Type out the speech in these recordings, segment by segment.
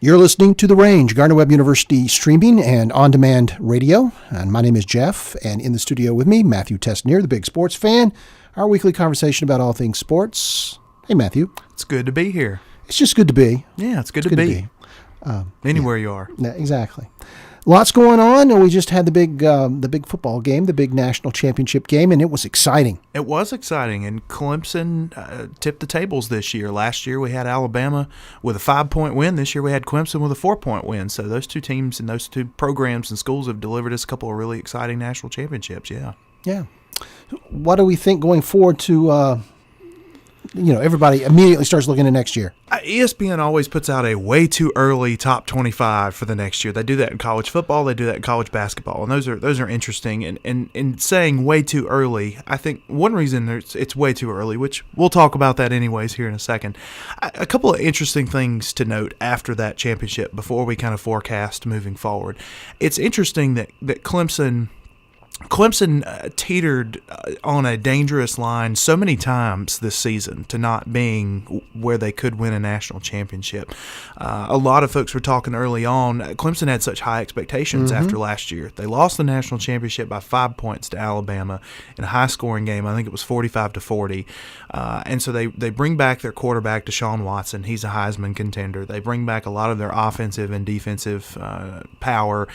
You're listening to The Range, Gardner-Webb University streaming and on-demand radio. And my name is Jeff, and in the studio with me, Matthew Tessnear, the big sports fan. Our weekly conversation about all things sports. Hey, Matthew. It's good to be here. It's just good to be. Yeah, it's good to be. Anywhere you are. Yeah, exactly. Lots going on. We just had the big football game, the big national championship game, and it was exciting. It was exciting, and Clemson tipped the tables this year. Last year we had Alabama with a 5-point win. This year we had Clemson with a 4-point win. So those two teams and those two programs and schools have delivered us a couple of really exciting national championships. Yeah. Yeah. What do we think going forward to? Everybody immediately starts looking at next year. ESPN always puts out a way too early top 25 for the next year. They do that in college football. They do that in college basketball, and those are interesting. And saying way too early, I think one reason it's way too early, which we'll talk about that anyways here in a second. A couple of interesting things to note after that championship before we kind of forecast moving forward. It's interesting that Clemson teetered on a dangerous line so many times this season to not being where they could win a national championship. A lot of folks were talking early on. Clemson had such high expectations after last year. They lost the national championship by 5 points to Alabama in a high-scoring game. I think it was 45-40. And so they bring back their quarterback, Deshaun Watson. He's a Heisman contender. They bring back a lot of their offensive and defensive power.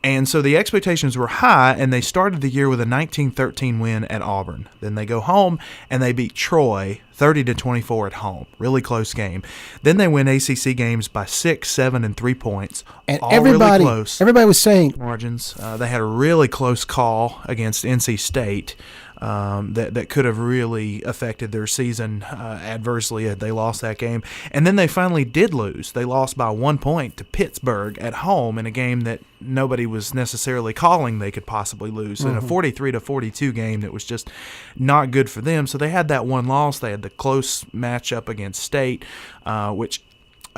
And so the expectations were high, and they started the year with a 19-13 win at Auburn. Then they go home, and they beat Troy 30-24 at home. Really close game. Then they win ACC games by 6, 7, and 3 points. And all really close. Everybody was saying margins. They had a really close call against NC State. That could have really affected their season adversely had they lost that game. And then they finally did lose. They lost by 1 point to Pittsburgh at home in a game that nobody was necessarily calling they could possibly lose. In a 43-42 game that was just not good for them. So they had that one loss. They had the close matchup against State, which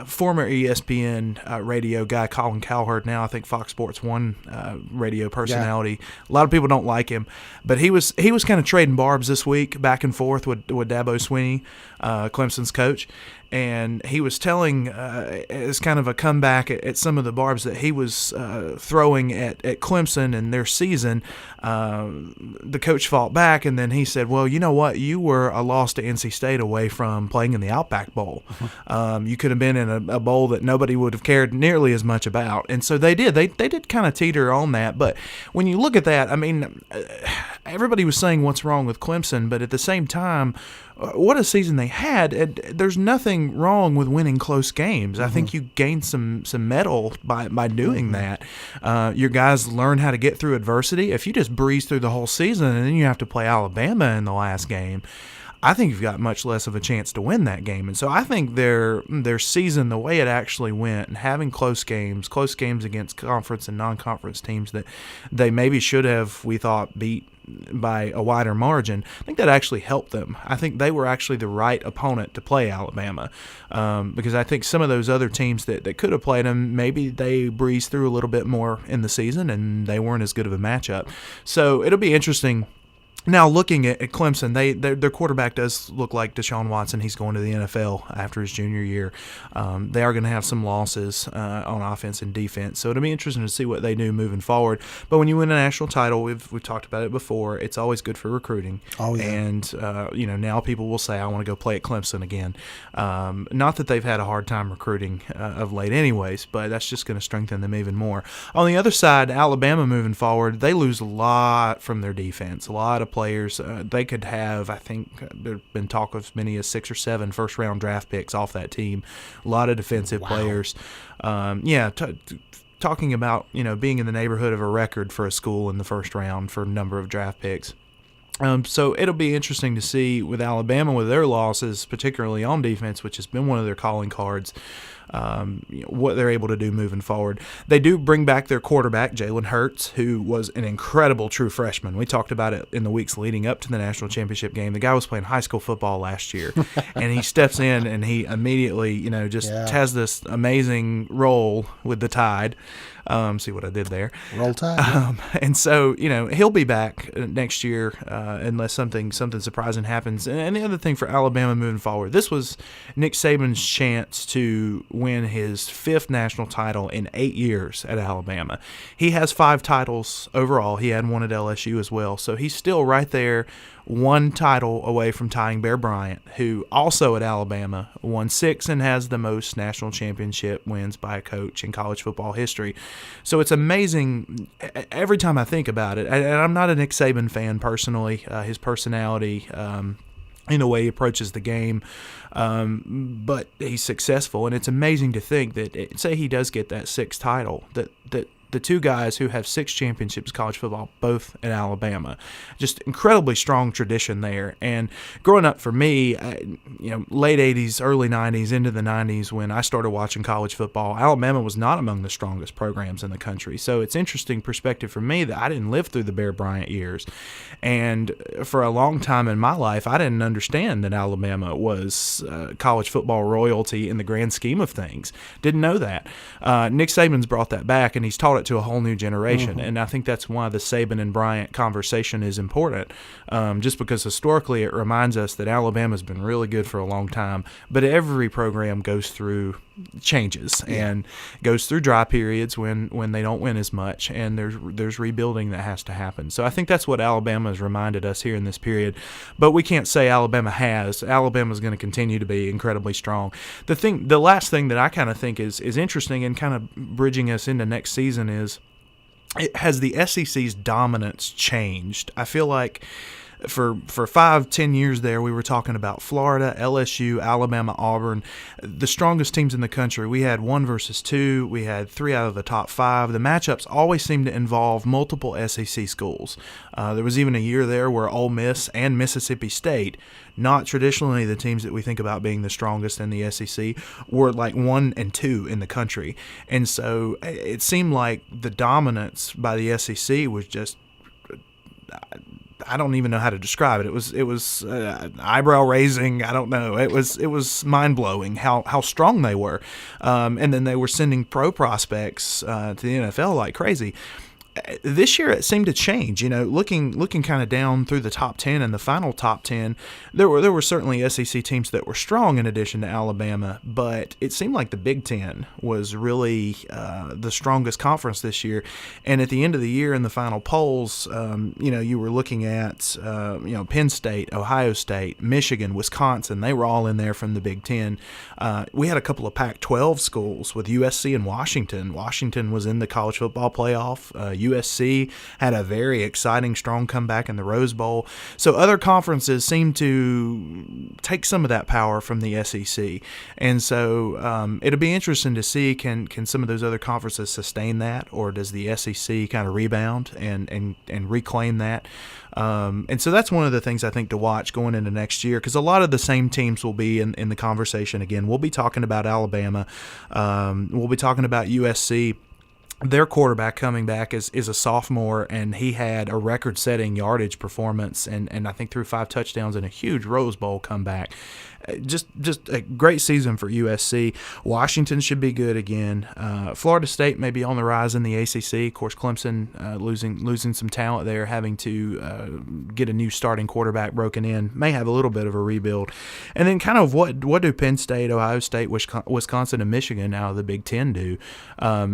former ESPN radio guy Colin Cowherd, now I think Fox Sports 1 radio personality. Yeah. A lot of people don't like him, but he was kind of trading barbs this week back and forth with Dabo Swinney, Clemson's coach. And he was telling, as kind of a comeback at some of the barbs that he was throwing at Clemson and their season, the coach fought back, and then he said, well, you know what? You were a loss to NC State away from playing in the Outback Bowl. You could have been in a bowl that nobody would have cared nearly as much about. And so they did. They did kind of teeter on that. But when you look at that, I mean, everybody was saying what's wrong with Clemson, but at the same time, what a season they had. There's nothing wrong with winning close games. I think you gain some mettle by doing that. Your guys learn how to get through adversity. If you just breeze through the whole season and then you have to play Alabama in the last game, I think you've got much less of a chance to win that game. And so I think their season, the way it actually went, and having close games against conference and non-conference teams that they maybe should have, we thought, beat by a wider margin, I think that actually helped them. I think they were actually the right opponent to play Alabama, because I think some of those other teams that could have played them, maybe they breezed through a little bit more in the season and they weren't as good of a matchup. So it'll be interesting. Now, looking at Clemson, their quarterback does look like Deshaun Watson. He's going to the NFL after his junior year. They are going to have some losses on offense and defense, so it'll be interesting to see what they do moving forward. But when you win a national title, we've talked about it before, it's always good for recruiting. Oh, yeah. And now people will say, I want to go play at Clemson again. Not that they've had a hard time recruiting of late anyways, but that's just going to strengthen them even more. On the other side, Alabama moving forward, they lose a lot from their defense, a lot of players. They could have, I think, there's been talk of as many as 6 or 7 first-round draft picks off that team. A lot of defensive players. Talking about being in the neighborhood of a record for a school in the first round for a number of draft picks. So it'll be interesting to see with Alabama, with their losses, particularly on defense, which has been one of their calling cards, what they're able to do moving forward. They do bring back their quarterback, Jalen Hurts, who was an incredible true freshman. We talked about it in the weeks leading up to the national championship game. The guy was playing high school football last year, and he steps in and he immediately, has this amazing role with the Tide. See what I did there? Roll Tide. And so, he'll be back next year unless something surprising happens. And the other thing for Alabama moving forward, this was Nick Saban's chance to win his 5th national title in 8 years at Alabama. He has 5 titles overall. He had one at LSU as well. So he's still right there, one title away from tying Bear Bryant, who also at Alabama won 6 and has the most national championship wins by a coach in college football history. So it's amazing every time I think about it. And I'm not a Nick Saban fan personally. His personality, in the way he approaches the game, but he's successful, and it's amazing to think that, say he does get that 6th title, that the 2 guys who have 6 championships in college football, both at Alabama. Just incredibly strong tradition there. And growing up for me, late 80s, early 90s, into the 90s, when I started watching college football, Alabama was not among the strongest programs in the country. So it's interesting perspective for me that I didn't live through the Bear Bryant years. And for a long time in my life, I didn't understand that Alabama was college football royalty in the grand scheme of things. Didn't know that. Nick Saban's brought that back, and he's taught it to a whole new generation. And I think that's why the Saban and Bryant conversation is important, just because historically it reminds us that Alabama's been really good for a long time, but every program goes through changes and goes through dry periods when they don't win as much, and there's rebuilding that has to happen. So I think that's what Alabama has reminded us here in this period, but we can't say Alabama has. Alabama's going to continue to be incredibly strong. The last thing that I kind of think is interesting and kind of bridging us into next season is, has the SEC's dominance changed? I feel like for 5-10 years there, we were talking about Florida, LSU, Alabama, Auburn, the strongest teams in the country. We had 1 versus 2. We had 3 out of the top 5. The matchups always seemed to involve multiple SEC schools. There was even a year there where Ole Miss and Mississippi State, not traditionally the teams that we think about being the strongest in the SEC, were like 1 and 2 in the country. And so it seemed like the dominance by the SEC was just, I don't even know how to describe it. It was eyebrow raising. I don't know. It was mind blowing how strong they were, and then they were sending pro prospects to the NFL like crazy. This year it seemed to change. Looking kind of down through the top 10 and the final top 10, there were certainly SEC teams that were strong in addition to Alabama, but it seemed like the Big Ten was really the strongest conference this year. And at the end of the year in the final polls, you were looking at Penn State, Ohio State, Michigan, Wisconsin. They were all in there from the Big Ten. We had a couple of Pac-12 schools with USC and Washington. Washington was in the college football playoff. USC had a very exciting, strong comeback in the Rose Bowl. So other conferences seem to take some of that power from the SEC. And so it'll be interesting to see, can some of those other conferences sustain that, or does the SEC kind of rebound and reclaim that? And so that's one of the things I think to watch going into next year, because a lot of the same teams will be in the conversation again. We'll be talking about Alabama. We'll be talking about USC. Their quarterback coming back is a sophomore, and he had a record-setting yardage performance, and I think threw 5 touchdowns in a huge Rose Bowl comeback. Just a great season for USC. Washington should be good again. Florida State may be on the rise in the ACC. Of course, Clemson losing some talent there, having to get a new starting quarterback broken in, may have a little bit of a rebuild. And then kind of what do Penn State, Ohio State, Wisconsin, and Michigan out of the Big Ten do?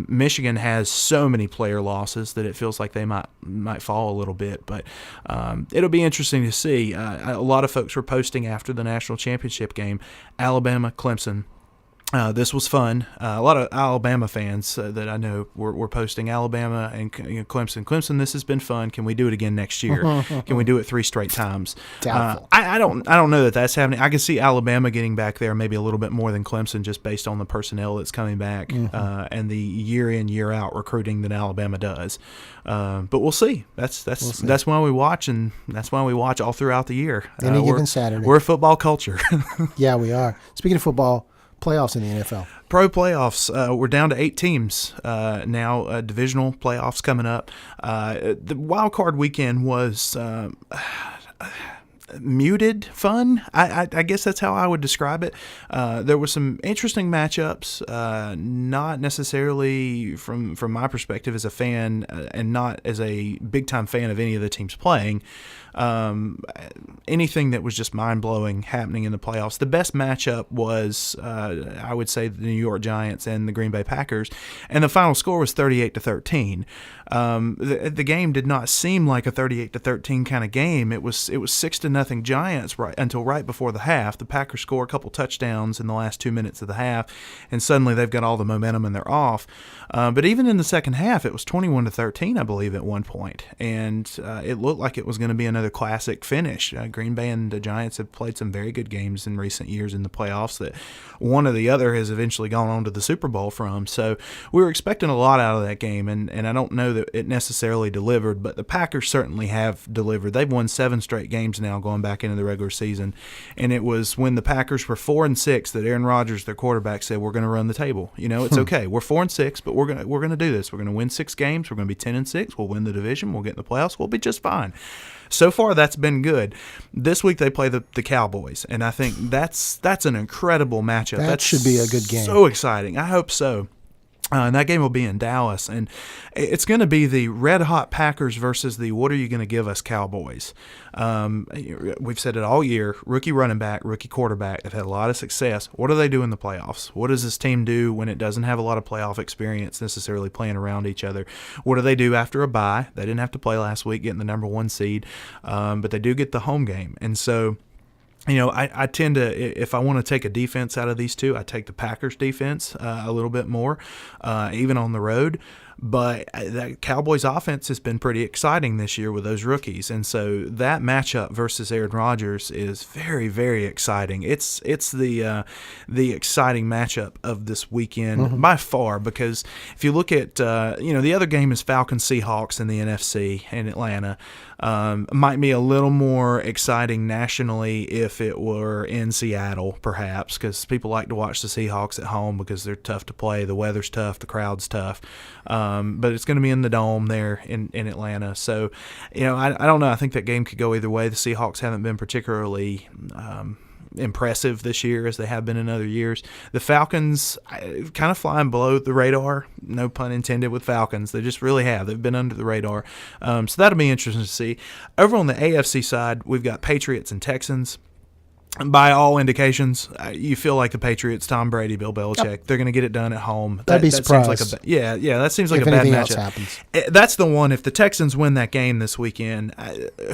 Michigan has so many player losses that it feels like they might fall a little bit, but it'll be interesting to see. A lot of folks were posting after the national championship game, Alabama, Clemson. This was fun. A lot of Alabama fans that I know were posting Alabama and Clemson. Clemson, this has been fun. Can we do it again next year? Can we do it 3 straight times? I don't know that that's happening. I can see Alabama getting back there maybe a little bit more than Clemson, just based on the personnel that's coming back and the year in, year out recruiting that Alabama does. But we'll see. That's why we watch, and that's why we watch all throughout the year. Any given Saturday. We're a football culture. Yeah, we are. Speaking of football, playoffs in the NFL. Pro playoffs. We're down to 8 teams now. Divisional playoffs coming up. The wild card weekend was. muted fun. I guess that's how I would describe it. There were some interesting matchups, not necessarily from my perspective as a fan, and not as a big-time fan of any of the teams playing. Anything that was just mind-blowing happening in the playoffs. The best matchup was, I would say, the New York Giants and the Green Bay Packers, and the final score was 38-13. The game did not seem like a 38-13 kind of game. It was 6-0 Giants until right before the half. The Packers score a couple touchdowns in the last 2 minutes of the half, and suddenly they've got all the momentum and they're off. But even in the second half, it was 21-13, I believe, at one point, and it looked like it was going to be another classic finish. Green Bay and the Giants have played some very good games in recent years in the playoffs that one or the other has eventually gone on to the Super Bowl from. So we were expecting a lot out of that game, and I don't know that it necessarily delivered, but the Packers certainly have delivered. They've won 7 straight games now going back into the regular season, and it was when the Packers were 4-6 that Aaron Rodgers, their quarterback, said, "We're going to run the table. It's okay. We're 4-6, but we're going to do this. We're going to win 6 games. We're going to be 10-6. We'll win the division. We'll get in the playoffs. We'll be just fine." So far, that's been good. This week they play the Cowboys, and I think that's an incredible matchup. That should be a good game. So exciting. I hope so. And that game will be in Dallas, and it's going to be the red-hot Packers versus the what are you going to give us Cowboys. We've said it all year, rookie running back, rookie quarterback. They've had a lot of success. What do they do in the playoffs? What does this team do when it doesn't have a lot of playoff experience necessarily playing around each other? What do they do after a bye? They didn't have to play last week getting the number 1 seed, but they do get the home game. And so I tend to, if I want to take a defense out of these two, I take the Packers defense a little bit more, even on the road. But that Cowboys offense has been pretty exciting this year with those rookies. And so that matchup versus Aaron Rodgers is very, very exciting. It's the exciting matchup of this weekend by far, because if you look at, the other game is Falcons-Seahawks in the NFC in Atlanta. Might be a little more exciting nationally if it were in Seattle, perhaps, because people like to watch the Seahawks at home because they're tough to play. The weather's tough. The crowd's tough. But it's going to be in the Dome there in Atlanta. So, I don't know. I think that game could go either way. The Seahawks haven't been particularly impressive this year as they have been in other years. The Falcons kind of flying below the radar, no pun intended with Falcons. They just really have. They've been under the radar. So that'll be interesting to see. Over on the AFC side, we've got Patriots and Texans. By all indications, you feel like the Patriots, Tom Brady, Bill Belichick, Yep. They're going to get it done at home. That'd be that seems like surprised. that seems like If a bad anything else matchup. happens. That's the one. If the Texans win that game this weekend,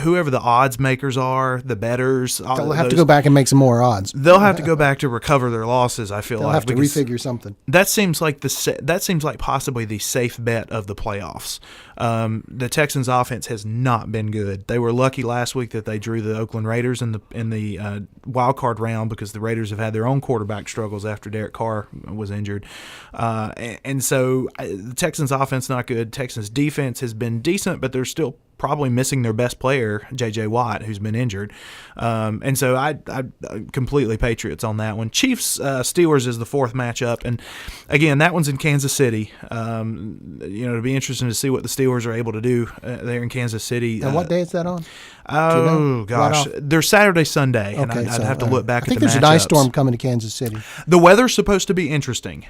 whoever the odds makers are, the bettors, They'll have to go back and make some more odds. They'll have to go back to recover their losses. I feel They'll like have to because refigure something. that seems like possibly the safe bet of the playoffs. The Texans' offense has not been good. They were lucky last week that they drew the Oakland Raiders in the wild card round because the Raiders have had their own quarterback struggles after Derek Carr was injured, and so the Texans' offense not good. Texans' defense has been decent, but they're still probably missing their best player, J.J. Watt, who's been injured. And so I completely Patriots on that one. Chiefs-Steelers is the fourth matchup. And, again, that one's in Kansas City. It'll be interesting to see what the Steelers are able to do there in Kansas City. And what day is that on? Oh, gosh. Right They're Saturday, Sunday, and Okay, I'd have to look back I think at the there's matchups. an ice storm coming to Kansas City. The weather's supposed to be interesting,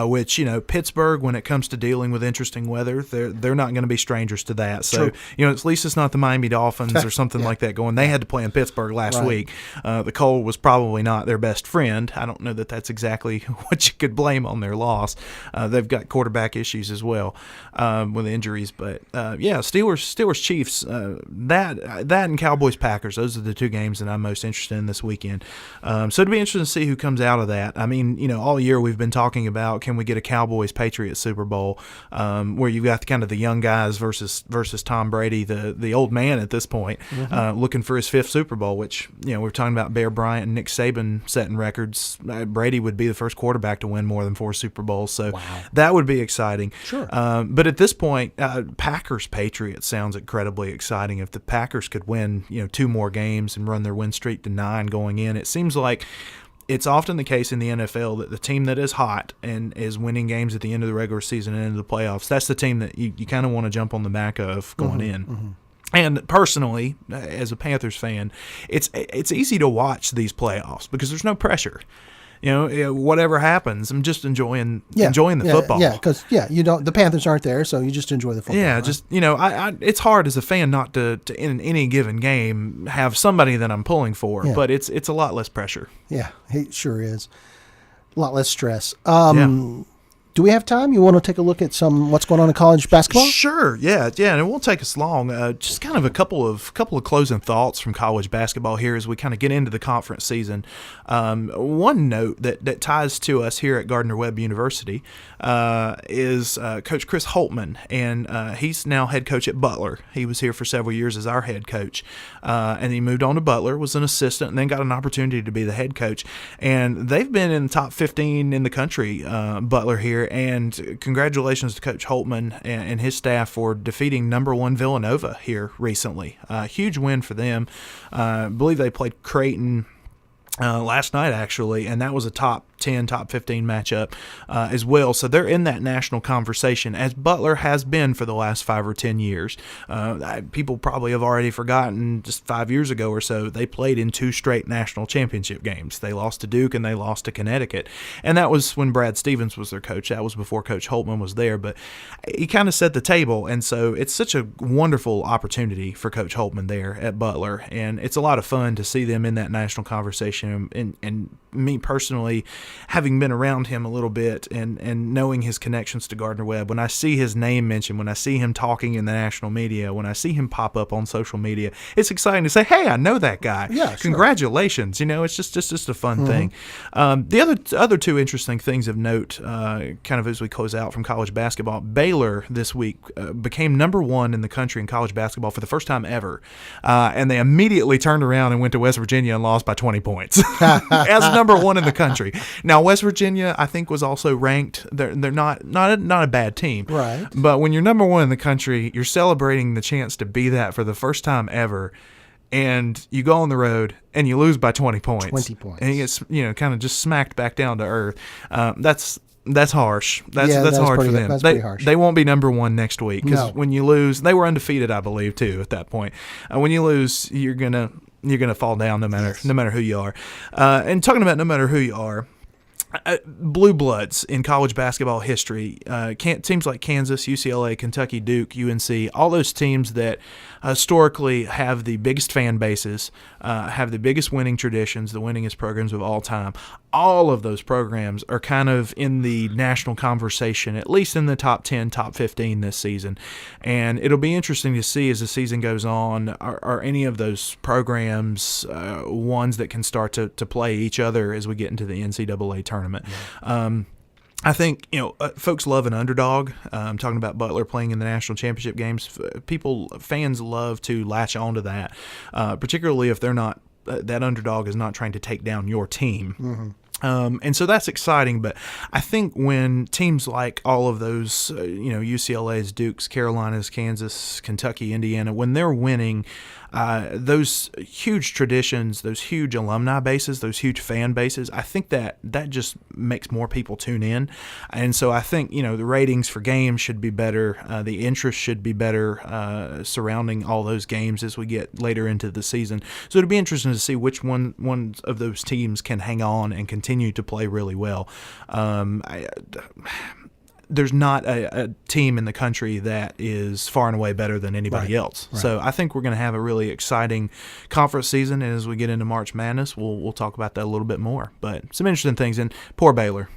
which, Pittsburgh, when it comes to dealing with interesting weather, they're not going to be strangers to that. So, True. at least it's not the Miami Dolphins or something like that going. They had to play in Pittsburgh last Right. week. The cold was probably not their best friend. I don't know that that's exactly what you could blame on their loss. They've got quarterback issues as well with injuries. But, Steelers, Chiefs, that and Cowboys, Packers, those are the two games that I'm most interested in this weekend. So it'll be interesting to see who comes out of that. I mean, all year we've been talking about can we get a Cowboys-Patriots Super Bowl where you've got kind of the young guys versus Tom Brady, the old man at this point, looking for his fifth Super Bowl, which, we're talking about Bear Bryant and Nick Saban setting records. Brady would be the first quarterback to win more than 4 Super Bowls, so that would be exciting. Sure. But at this point, Packers-Patriots sounds incredibly exciting. If the Packers could win, 2 more games and run their win streak to 9 going in, it seems like it's often the case in the NFL that the team that is hot and is winning games at the end of the regular season and into the playoffs, that's the team that you kind of want to jump on the back of going in. And personally, as a Panthers fan, it's easy to watch these playoffs because there's no pressure. Whatever happens, I'm just enjoying the football. Yeah, because the Panthers aren't there, so you just enjoy the football. Yeah, right? just it's hard as a fan not to in any given game have somebody that I'm pulling for, but it's a lot less pressure. Yeah, it sure is. A lot less stress. Do we have time? You want to take a look at what's going on in college basketball? Sure. Yeah, and it won't take us long. Just kind of a couple of closing thoughts from college basketball here as we kind of get into the conference season. One note that ties to us here at Gardner-Webb University is Coach Chris Holtman, and he's now head coach at Butler. He was here for several years as our head coach, and he moved on to Butler, was an assistant, and then got an opportunity to be the head coach. And they've been in the top 15 in the country, Butler here. And congratulations to Coach Holtman and his staff for defeating number 1 Villanova here recently. Huge win for them. I believe they played Creighton last night, actually, and that was a top 10, top 15 matchup as well. So they're in that national conversation, as Butler has been for the last 5 or 10 years. People probably have already forgotten just 5 years ago or so, they played in 2 straight national championship games. They lost to Duke and they lost to Connecticut. And that was when Brad Stevens was their coach. That was before Coach Holtman was there. But he kind of set the table, and so it's such a wonderful opportunity for Coach Holtman there at Butler. And it's a lot of fun to see them in that national conversation. And me personally, having been around him a little bit and knowing his connections to Gardner-Webb, when I see his name mentioned, when I see him talking in the national media, when I see him pop up on social media, it's exciting to say, hey, I know that guy. Yeah, congratulations. It's just a fun thing. The other two interesting things of note, kind of as we close out from college basketball, Baylor this week became number 1 in the country in college basketball for the first time ever. And they immediately turned around and went to West Virginia and lost by 20 points. As number 1 in the country. Now, West Virginia, I think, was also ranked. They're not a bad team. Right. But when you're number 1 in the country, you're celebrating the chance to be that for the first time ever. And you go on the road and you lose by 20 points. 20 points. And you get, kind of just smacked back down to earth. That's harsh. That's hard for them. That's pretty harsh. They won't be number 1 next week because when you lose, they were undefeated, I believe, too, at that point. When you lose, you're gonna fall down no matter who you are. And talking about no matter who you are, blue bloods in college basketball history, teams like Kansas, UCLA, Kentucky, Duke, UNC, all those teams that historically have the biggest fan bases, have the biggest winning traditions, the winningest programs of all time. All of those programs are kind of in the national conversation, at least in the top 10, top 15 this season. And it'll be interesting to see as the season goes on, are any of those programs ones that can start to play each other as we get into the NCAA tournament. Yeah. I think, folks love an underdog. I'm talking about Butler playing in the national championship games. Fans love to latch onto that, particularly if they're not, that underdog is not trying to take down your team. Mm-hmm. And so that's exciting, but I think when teams like all of those, UCLA's, Duke's, Carolinas, Kansas, Kentucky, Indiana, when they're winning, those huge traditions, those huge alumni bases, those huge fan bases, I think that just makes more people tune in. And so I think, the ratings for games should be better. The interest should be better surrounding all those games as we get later into the season. So it'll be interesting to see which one of those teams can hang on and continue to play really well. There's not a team in the country that is far and away better than anybody else. Right. So I think we're going to have a really exciting conference season. And as we get into March Madness, we'll talk about that a little bit more. But some interesting things. And poor Baylor.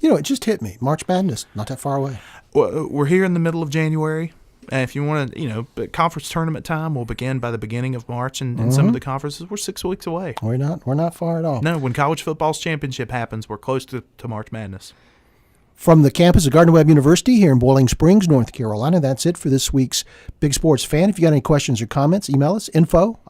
It just hit me. March Madness, not that far away. Well, we're here in the middle of January. And if you want to, conference tournament time will begin by the beginning of March, and some of the conferences, we're 6 weeks away. We're not far at all. No, when college football's championship happens, we're close to March Madness. From the campus of Gardner-Webb University here in Boiling Springs, North Carolina, that's it for this week's Big Sports Fan. If you got any questions or comments, email us, info@wgwg.org.